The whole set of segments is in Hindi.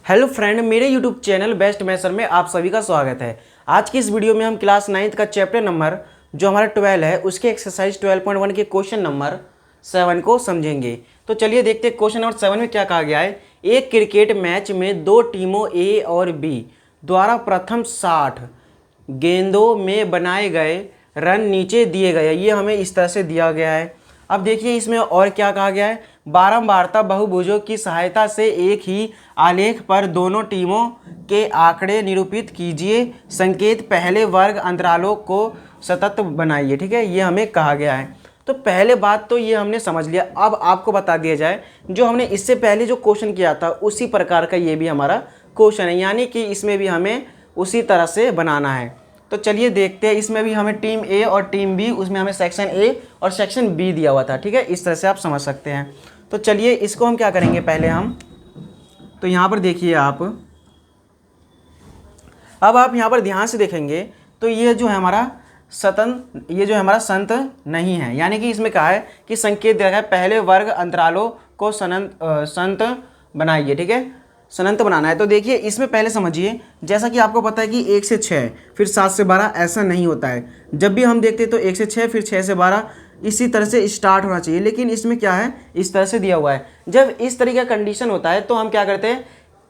हेलो फ्रेंड, मेरे यूट्यूब चैनल बेस्ट मैथर में आप सभी का स्वागत है। आज की इस वीडियो में हम क्लास 9th का चैप्टर नंबर जो हमारा 12 है उसके एक्सरसाइज 12.1 के क्वेश्चन नंबर 7 को समझेंगे। तो चलिए देखते हैं क्वेश्चन नंबर 7 में क्या कहा गया है। एक क्रिकेट मैच में दो टीमों ए और बी द्वारा प्रथम 60 गेंदों में बनाए गए रन नीचे दिए गए। ये हमें इस तरह से दिया गया है। अब देखिए इसमें और क्या कहा गया है। बारंबारता बहुभुजों की सहायता से एक ही आलेख पर दोनों टीमों के आंकड़े निरूपित कीजिए। संकेत पहले वर्ग अंतरालों को सतत बनाइए। ठीक है, ये हमें कहा गया है। तो पहले बात तो ये हमने समझ लिया। अब आपको बता दिया जाए जो हमने इससे पहले जो क्वेश्चन किया था उसी प्रकार का ये भी हमारा क्वेश्चन है, यानी कि इसमें भी हमें उसी तरह से बनाना है। तो चलिए देखते हैं। इसमें भी हमें टीम ए और टीम बी, उसमें हमें सेक्शन ए और सेक्शन बी दिया हुआ था। ठीक है, इस तरह से आप समझ सकते हैं। तो चलिए इसको हम क्या करेंगे पहले हम, तो यहाँ पर देखिए आप, अब आप यहाँ पर ध्यान से देखेंगे तो ये जो है हमारा ये जो है हमारा संत नहीं है, यानी कि इसमें कहा है कि संकेत दिया गया है पहले वर्ग अंतरालों को संत बनाइए। ठीक है, सनंत बनाना है। तो देखिए इसमें पहले समझिए, जैसा कि आपको पता है कि 1 से 6 फिर 7 से 12 ऐसा नहीं होता है। जब भी हम देखते हैं तो 1 से 6 फिर 6 से 12 इसी तरह से स्टार्ट होना चाहिए, लेकिन इसमें क्या है इस तरह से दिया हुआ है। जब इस तरीके का कंडीशन होता है तो हम क्या करते हैं,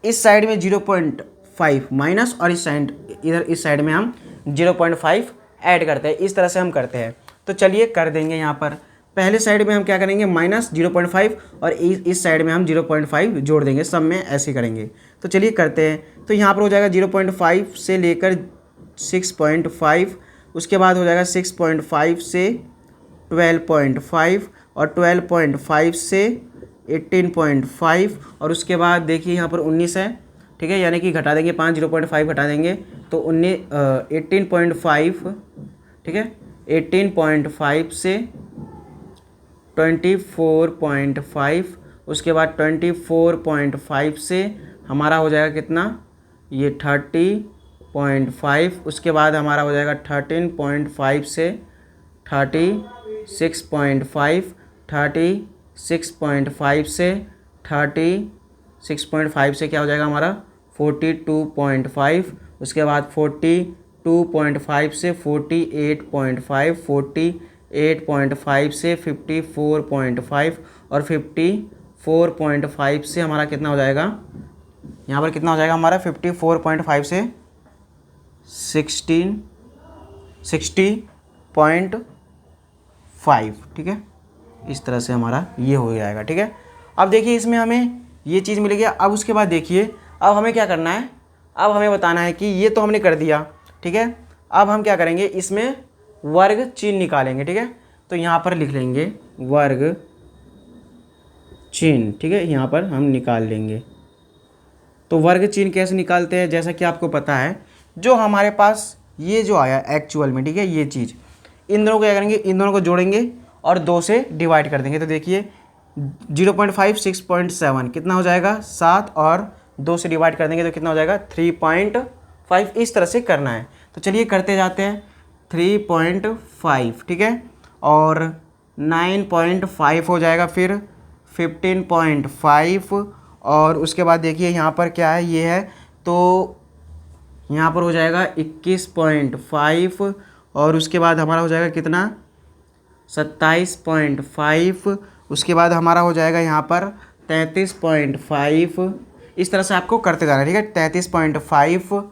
इस साइड में 0.5 माइनस और इस साइड इधर इस साइड में हम 0.5 ऐड करते हैं। इस तरह से हम करते हैं। तो चलिए कर देंगे। यहाँ पर पहले साइड में हम क्या करेंगे माइनस 0.5 और इस साइड में हम 0.5 जोड़ देंगे, सब में ऐसे करेंगे। तो चलिए करते हैं। तो यहाँ पर हो जाएगा 0.5 से लेकर 6.5, उसके बाद हो जाएगा 6.5 से 12.5 और 12.5 से 18.5 और उसके बाद देखिए यहाँ पर 19 है। ठीक है, यानी कि घटा देंगे 5, 0.5 घटा देंगे तो 18.5। ठीक है, 18.5 से 24.5, उसके बाद 24.5 से हमारा हो जाएगा कितना, ये 30.5, उसके बाद हमारा हो जाएगा 13.5 से 36.5, 36.5 से 36.5 से क्या हो जाएगा हमारा 42.5, उसके बाद 42.5 से 48.5, 48.5 से 54.5 और 54.5 से हमारा कितना हो जाएगा, यहाँ पर कितना हो जाएगा हमारा 54.5 से 60.5। ठीक है, इस तरह से हमारा ये हो जाएगा। ठीक है, अब देखिए इसमें हमें ये चीज़ मिलेगी। अब उसके बाद देखिए अब हमें क्या करना है, अब हमें बताना है कि ये तो हमने कर दिया। ठीक है, अब हम क्या करेंगे, इसमें वर्ग चिन्ह निकालेंगे। ठीक है, तो यहाँ पर लिख लेंगे वर्ग चिन्ह। ठीक है, यहाँ पर हम निकाल लेंगे। तो वर्ग चिन्ह कैसे निकालते हैं, जैसा कि आपको पता है जो हमारे पास ये जो आया एक्चुअल में, ठीक है, ये चीज़ इन दोनों को क्या करेंगे, इन दोनों को जोड़ेंगे और 2 से डिवाइड कर देंगे। तो देखिए 0.5 6.7 कितना हो जाएगा 7 और 2 से डिवाइड कर देंगे तो कितना हो जाएगा 3.5। इस तरह से करना है। तो चलिए करते जाते हैं। 3.5, ठीक है, और 9.5 हो जाएगा, फिर 15.5 और उसके बाद देखिए यहाँ पर क्या है, ये है तो यहाँ पर हो जाएगा 21.5 और उसके बाद हमारा हो जाएगा कितना 27.5, उसके बाद हमारा हो जाएगा यहाँ पर 33.5। इस तरह से आपको करते जाना है। ठीक है, 33.5,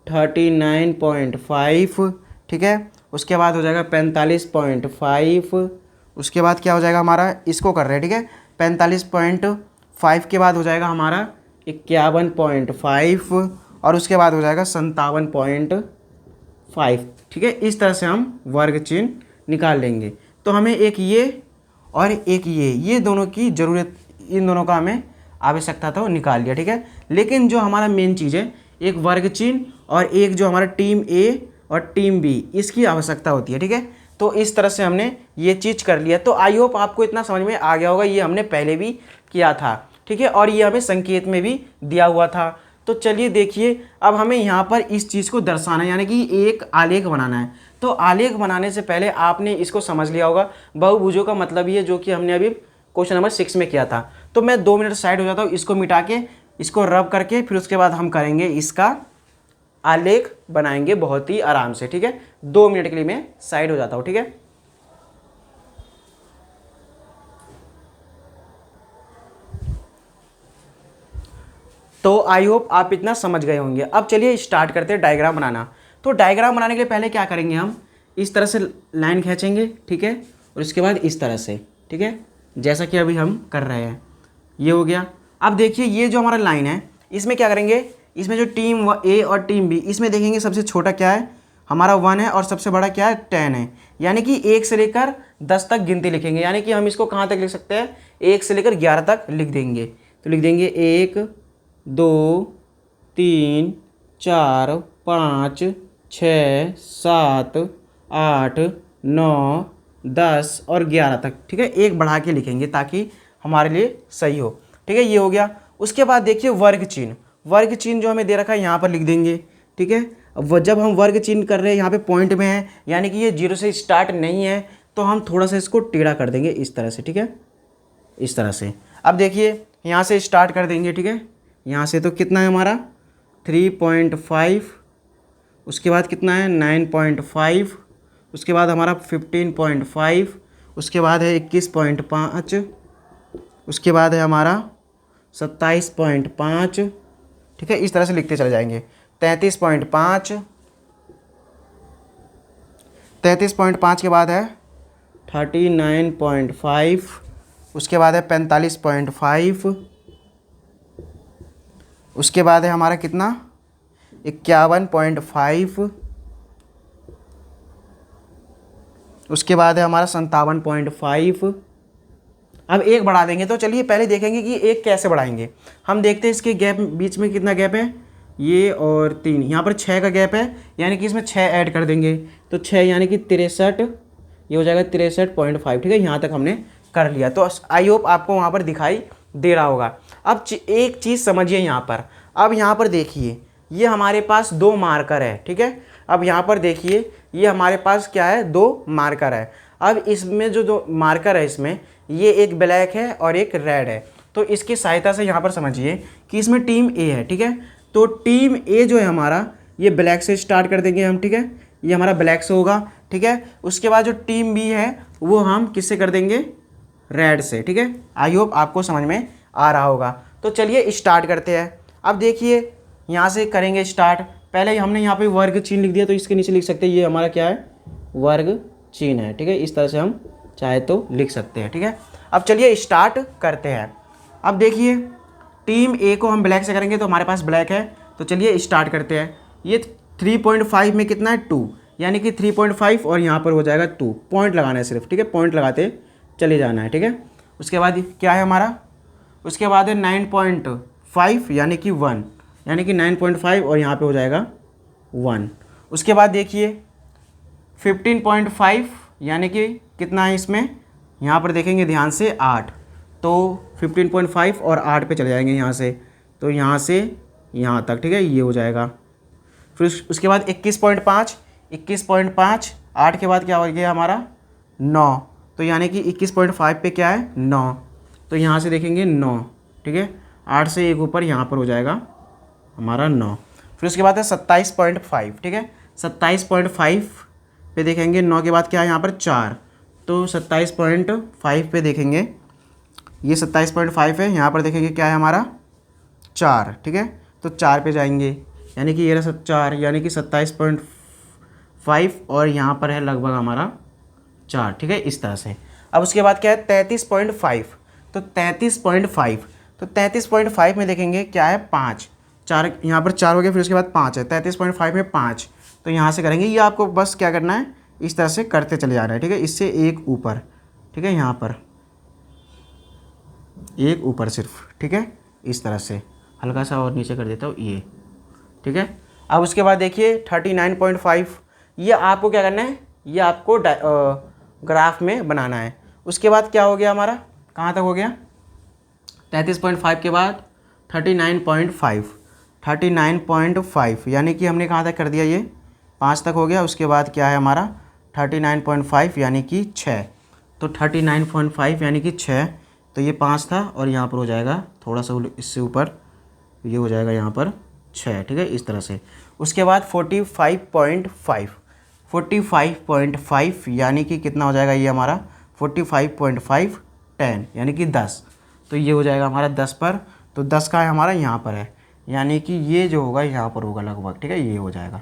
39.5, ठीक है, उसके बाद हो जाएगा 45.5, उसके बाद क्या हो जाएगा हमारा, इसको कर रहे हैं। ठीक है, 45.5 के बाद हो जाएगा हमारा 51.5 और उसके बाद हो जाएगा 57.5। ठीक है, इस तरह से हम वर्ग चिन्ह निकाल लेंगे। तो हमें एक ये और एक ये दोनों की ज़रूरत, इन दोनों का हमें आवश्यकता था, वो निकाल लिया। ठीक है, लेकिन जो हमारा मेन चीज़ है एक वर्ग चिन्ह और एक जो हमारा टीम ए और टीम बी, इसकी आवश्यकता होती है। ठीक है, तो इस तरह से हमने ये चीज़ कर लिया। तो आई होप आपको इतना समझ में आ गया होगा। ये हमने पहले भी किया था। ठीक है, और ये हमें संकेत में भी दिया हुआ था। तो चलिए देखिए अब हमें यहाँ पर इस चीज़ को दर्शाना है, यानी कि एक आलेख बनाना है। तो आलेख बनाने से पहले आपने इसको समझ लिया होगा। बहुभुजों का मतलब ये जो कि हमने अभी क्वेश्चन नंबर 6 में किया था। तो मैं 2 मिनट साइड हो जाता हूँ, इसको मिटा के इसको रब करके फिर उसके बाद हम करेंगे इसका आलेख बनाएंगे बहुत ही आराम से, ठीक है। 2 मिनट के लिए मैं साइड हो जाता हूँ, ठीक है। तो आई होप आप इतना समझ गए होंगे। अब चलिए स्टार्ट करते हैं डायग्राम बनाना। तो डायग्राम बनाने के लिए पहले क्या करेंगे, हम इस तरह से लाइन खींचेंगे, ठीक है, और इसके बाद इस तरह से, ठीक है, जैसा कि अभी हम कर रहे हैं। ये हो गया। अब देखिए ये जो हमारा लाइन है इसमें क्या करेंगे, इसमें जो टीम ए और टीम बी, इसमें देखेंगे सबसे छोटा क्या है हमारा 1 है और सबसे बड़ा क्या है 10 है। यानी कि 1 से लेकर 10 तक गिनती लिखेंगे। यानी कि हम इसको कहाँ तक लिख सकते हैं, 1 से लेकर 11 तक लिख देंगे। तो लिख देंगे 1 2 3 4 5 6 7 8 9 10 और 11 तक, ठीक है। एक बढ़ा के लिखेंगे ताकि हमारे लिए सही हो, ठीक है। ये हो गया। उसके बाद देखिए वर्ग चिन्ह, वर्ग चिन्ह जो हमें दे रखा है यहाँ पर लिख देंगे, ठीक है। अब जब हम वर्ग चिन्ह कर रहे हैं यहाँ पे पॉइंट में है, यानी कि ये 0 से स्टार्ट नहीं है, तो हम थोड़ा सा इसको टेढ़ा कर देंगे इस तरह से, ठीक है, इस तरह से। अब देखिए यहाँ से स्टार्ट कर देंगे, ठीक है। यहाँ से तो कितना है हमारा 3.5, उसके बाद कितना है 9.5, उसके बाद हमारा 15.5, उसके बाद है 21.5, उसके बाद है हमारा 27.5, ठीक है। इस तरह से लिखते चले जाएंगे। 33.5, 33.5 के बाद है 39.5, उसके बाद है 45.5, उसके बाद है हमारा कितना 51.5, उसके बाद है हमारा 57.5। अब एक बढ़ा देंगे। तो चलिए पहले देखेंगे कि एक कैसे बढ़ाएंगे। हम देखते हैं इसके गैप बीच में कितना गैप है, ये और 3, यहाँ पर 6 का गैप है, यानी कि इसमें 6 ऐड कर देंगे। तो 6 यानी कि 63, ये हो जाएगा 63.5, ठीक है। यहाँ तक हमने कर लिया। तो आई होप आपको वहाँ पर दिखाई दे रहा होगा। अब एक चीज़ समझिए यहाँ पर। अब यहाँ पर देखिए ये हमारे पास 2 मार्कर है, ठीक है। अब यहाँ पर देखिए ये हमारे पास क्या है 2 मार्कर है। अब इसमें जो 2 मार्कर है इसमें ये एक ब्लैक है और एक रेड है। तो इसकी सहायता से यहाँ पर समझिए कि इसमें टीम ए है, ठीक है। तो टीम ए जो है हमारा ये ब्लैक से स्टार्ट कर देंगे हम, ठीक है। ये हमारा ब्लैक से होगा, ठीक है। उसके बाद जो टीम बी है वो हम किससे कर देंगे, रेड से, ठीक है। आई होप आपको समझ में आ रहा होगा। तो चलिए स्टार्ट करते हैं। अब देखिए यहाँ से करेंगे स्टार्ट। पहले हमने यहाँ पे वर्ग चिन्ह लिख दिया, तो इसके नीचे लिख सकते हैं ये हमारा क्या है वर्ग चिन्ह है, ठीक है। इस तरह से हम चाहे तो लिख सकते हैं, ठीक है। अब चलिए स्टार्ट करते हैं। अब देखिए टीम ए को हम ब्लैक से करेंगे, तो हमारे पास ब्लैक है। तो चलिए स्टार्ट करते हैं। ये 3.5 में कितना है 2, यानी कि 3.5 और यहाँ पर हो जाएगा 2। पॉइंट लगाना है सिर्फ, ठीक है, पॉइंट लगाते चले जाना है, ठीक है। उसके बाद क्या है हमारा, उसके बाद है 9.5 यानी कि 1, यानी कि 9.5 और यहाँ पे हो जाएगा 1। उसके बाद देखिए 15.5 यानी कि कितना है इसमें, यहाँ पर देखेंगे ध्यान से 8। तो 15.5 और 8 पे चले जाएंगे यहाँ से, तो यहाँ से यहाँ तक, ठीक है, ये हो जाएगा। फिर उसके बाद 21.5, 8 के बाद क्या हो गया हमारा 9। तो यानी कि 21.5 पे क्या है 9, तो यहाँ से देखेंगे 9, ठीक है। 8 से एक ऊपर यहाँ पर हो जाएगा हमारा 9। फिर उसके बाद है 27.5, ठीक है। 27.5 पे देखेंगे 9 के बाद क्या है यहाँ पर 4, तो 27.5 पे देखेंगे ये 27.5 है, यहाँ पर देखेंगे क्या है हमारा 4, ठीक है। तो 4 पे जाएंगे, यानी कि ये रहा 4, यानी कि 27.5 और यहाँ पर है लगभग हमारा 4, ठीक है, इस तरह से। अब उसके बाद क्या है 33.5, तो 33.5 में देखेंगे क्या है 5, 4 यहाँ पर 4 हो गया, फिर उसके बाद 5 है, 33.5 में 5, तो यहाँ से करेंगे। ये आपको बस क्या करना है इस तरह से करते चले जाना है, ठीक है। इससे एक ऊपर, ठीक है, यहाँ पर एक ऊपर सिर्फ, ठीक है, इस तरह से हल्का सा और नीचे कर देता हूँ ये, ठीक है। अब उसके बाद देखिए 39.5, ये आपको क्या करना है, ये आपको ग्राफ में बनाना है। उसके बाद क्या हो गया हमारा, कहाँ तक हो गया 33.5 के बाद 39.5, यानी कि हमने कहाँ तक कर दिया, ये 5 तक हो गया। उसके बाद क्या है हमारा 39.5 यानी कि 6, तो 39.5 यानी कि 6, तो ये 5 था और यहाँ पर हो जाएगा थोड़ा सा इससे ऊपर ये हो जाएगा यहाँ पर 6, ठीक है, इस तरह से। उसके बाद 45.5 यानी कि कितना हो जाएगा ये हमारा 45.5 10 यानी कि 10, तो ये हो जाएगा हमारा 10 पर, तो 10 का है हमारा यहाँ पर है, यानी कि ये जो होगा यहाँ पर होगा लगभग, ठीक है, ये हो जाएगा।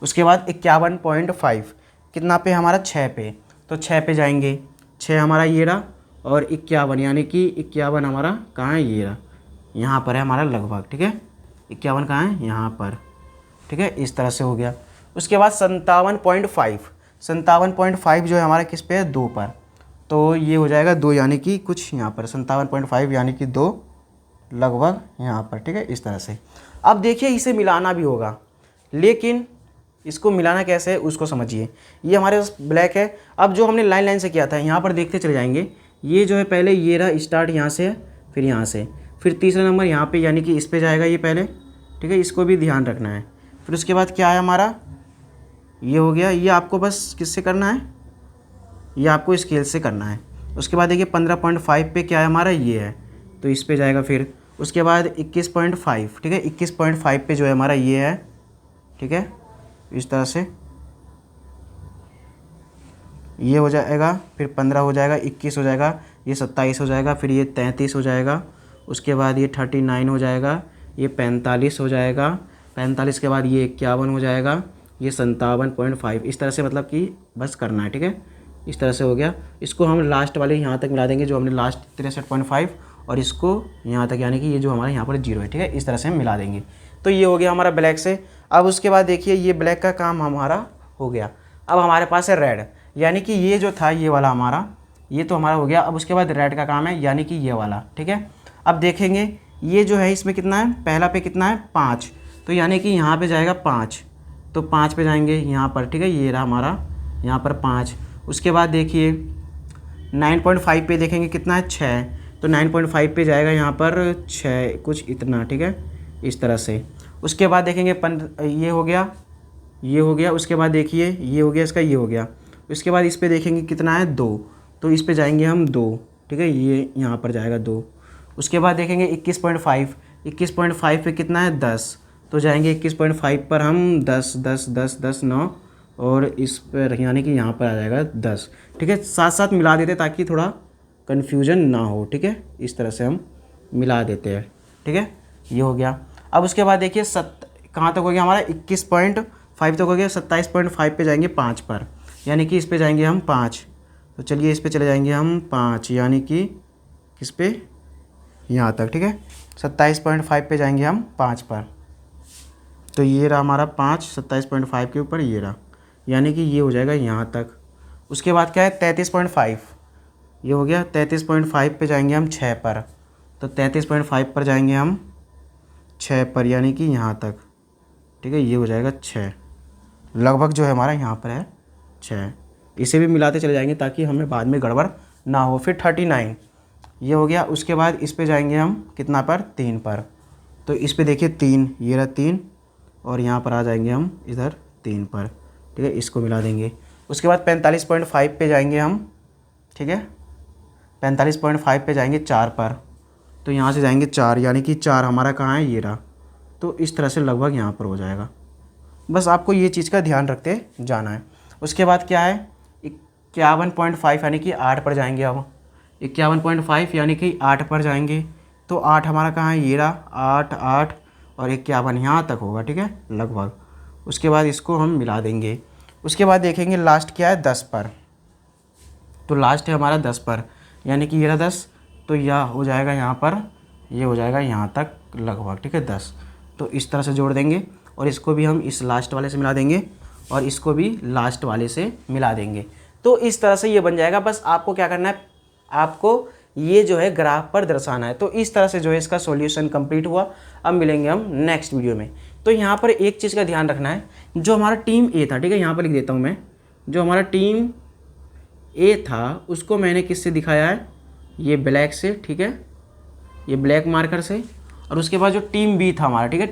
उसके बाद 51.5 कितना पे हमारा 6 पे, तो 6 पे जाएंगे, 6 हमारा ये रहा, और 51 यानी कि 51 हमारा कहाँ है, ये रहा, यहाँ पर है हमारा लगभग, ठीक है, 51 कहाँ है, यहाँ पर, ठीक है, इस तरह से हो गया। उसके बाद 57.5 जो है हमारा किस पे है, 2 पर, तो ये हो जाएगा 2 यानी कि कुछ यहाँ पर 57.5 यानी कि 2 लगभग यहाँ पर, ठीक है, इस तरह से। अब देखिए इसे मिलाना भी होगा, लेकिन इसको मिलाना कैसे है उसको समझिए। ये हमारे पास ब्लैक है, अब जो हमने लाइन लाइन से किया था यहाँ पर देखते चले जाएंगे, ये जो है पहले ये रहा स्टार्ट यहाँ से, फिर यहाँ से, फिर तीसरा नंबर यहाँ पे यानी कि इस पे जाएगा ये पहले, ठीक है, इसको भी ध्यान रखना है। फिर उसके बाद क्या है हमारा, ये हो गया, ये आपको बस किससे करना है, ये आपको स्केल से करना है। उसके बाद देखिए 15.5 पे क्या है हमारा, ये है, तो इस पे जाएगा। फिर उसके बाद 21.5, ठीक है, 21.5 पे जो है हमारा ये है, ठीक है, इस तरह से ये हो जाएगा, फिर 15 हो जाएगा, 21 हो जाएगा, ये 27 हो जाएगा, फिर ये 33 हो जाएगा, उसके बाद ये 39 हो जाएगा, ये 45 हो जाएगा, 45 के बाद ये 51 हो जाएगा, ये 57.5, इस तरह से मतलब कि बस करना है, ठीक है, इस तरह से हो गया। इसको हम लास्ट वाले यहाँ तक मिला देंगे जो हमने लास्ट 63.5, और इसको यहाँ तक यानी कि ये जो हमारे यहाँ पर 0 है, ठीक है, इस तरह से हम मिला देंगे। तो ये हो गया हमारा ब्लैक से। अब उसके बाद देखिए ये ब्लैक का काम हमारा हो गया। अब हमारे पास है रेड, यानी कि ये जो था ये वाला हमारा, ये तो हमारा हो गया। अब उसके बाद रेड का काम है, यानी कि ये वाला, ठीक है। अब देखेंगे ये जो है इसमें कितना है, पहला पे कितना है 5, तो यानी कि यहाँ पे जाएगा 5, तो 5 पे जाएंगे यहाँ पर, ठीक है, ये रहा हमारा यहाँ पर 5। उसके बाद देखिए 9.5 पे देखेंगे कितना है 6, तो 9.5 पे जाएगा यहाँ पर 6 कुछ इतना, ठीक है, इस तरह से। उसके बाद देखेंगे ये हो गया, ये हो गया। उसके बाद देखिए ये हो गया इसका, ये हो गया। उसके बाद इस पे देखेंगे कितना है 2, तो इस पे जाएंगे हम 2, ठीक है, ये यहाँ पर जाएगा 2। उसके बाद देखेंगे 21.5 पे कितना है 10, तो जाएंगे 21.5 पर हम 10 10 10 10 9, और इस पर यानी कि यहाँ पर आ जाएगा 10, ठीक है। साथ साथ मिला देते ताकि थोड़ा कन्फ्यूजन ना हो, ठीक है, इस तरह से हम मिला देते हैं, ठीक है, ये हो गया। अब उसके बाद देखिए कहाँ तक हो गया हमारा 21.5 तक हो गया। 27.5 पे जाएंगे 5 पर, यानी कि इस पे जाएंगे हम 5, तो चलिए इस पे चले जाएंगे हम 5, यानी कि किस पे, यहाँ तक, ठीक है। 27.5 पे जाएंगे हम 5 पर, तो ये रहा हमारा 5 27.5 के ऊपर, ये रहा, यानी कि ये हो जाएगा यहाँ तक। उसके बाद क्या है 33.5, ये हो गया। 33.5 पे जाएंगे हम 6 पर, तो 33.5 पर जाएंगे हम 6 पर, यानी कि यहाँ तक, ठीक है, ये हो जाएगा 6 लगभग जो है हमारा यहाँ पर है 6। इसे भी मिलाते चले जाएंगे ताकि हमें बाद में गड़बड़ ना हो। फिर 39 ये हो गया। उसके बाद इस पे जाएंगे हम कितना पर, 3 पर, तो इस पे देखिए 3, ये रहा 3, और यहाँ पर आ जाएंगे हम इधर 3 पर, ठीक है, इसको मिला देंगे। उसके बाद 45.5 पे जाएंगे हम, ठीक है, 45.5 पे जाएंगे 4 पर, तो यहाँ से जाएंगे 4, यानी कि 4 हमारा कहाँ है, ये रहा, तो इस तरह से लगभग यहाँ पर हो जाएगा। बस आपको ये चीज़ का ध्यान रखते जाना है। उसके बाद क्या है 51.5 यानी कि 8 पर जाएंगे। अब 51.5 यानी कि 8 पर जाएंगे, तो 8 हमारा कहाँ है, ये रहा 8 8, और 51 यहाँ तक होगा, ठीक है, लगभग। उसके बाद इसको हम मिला देंगे। उसके बाद देखेंगे लास्ट क्या है 10 पर, तो लास्ट है हमारा 10 पर, यानी कि ये रहा 10, तो यह हो जाएगा यहाँ पर, ये हो जाएगा यहाँ तक लगभग, ठीक है, 10। तो इस तरह से जोड़ देंगे, और इसको भी हम इस लास्ट वाले से मिला देंगे, और इसको भी लास्ट वाले से मिला देंगे। तो इस तरह से ये बन जाएगा। बस आपको क्या करना है, आपको ये जो है ग्राफ पर दर्शाना है। तो इस तरह से जो है इसका सॉल्यूशन कंप्लीट हुआ। अब मिलेंगे हम नेक्स्ट वीडियो में। तो यहाँ पर एक चीज़ का ध्यान रखना है, जो हमारा टीम ए था, ठीक है, यहाँ पर लिख देता हूँ मैं, जो हमारा टीम ए था उसको मैंने किससे दिखाया है, ये ब्लैक से, ठीक है, ये ब्लैक मार्कर से। और उसके बाद जो टीम बी था हमारा, ठीक है,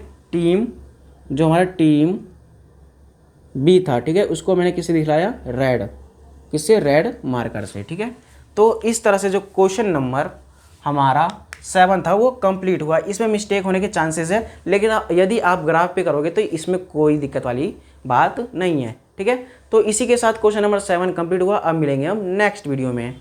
जो हमारा टीम बी था, ठीक है, उसको मैंने किससे दिखाया, रेड, किससे, रेड मार्कर से, ठीक है। तो इस तरह से जो क्वेश्चन नंबर हमारा 7 था वो कंप्लीट हुआ, इसमें मिस्टेक होने के चांसेस है, लेकिन यदि आप ग्राफ पे करोगे तो इसमें कोई दिक्कत वाली बात नहीं है। ठीक है, तो इसी के साथ क्वेश्चन नंबर 7 कंप्लीट हुआ। अब मिलेंगे हम नेक्स्ट वीडियो में।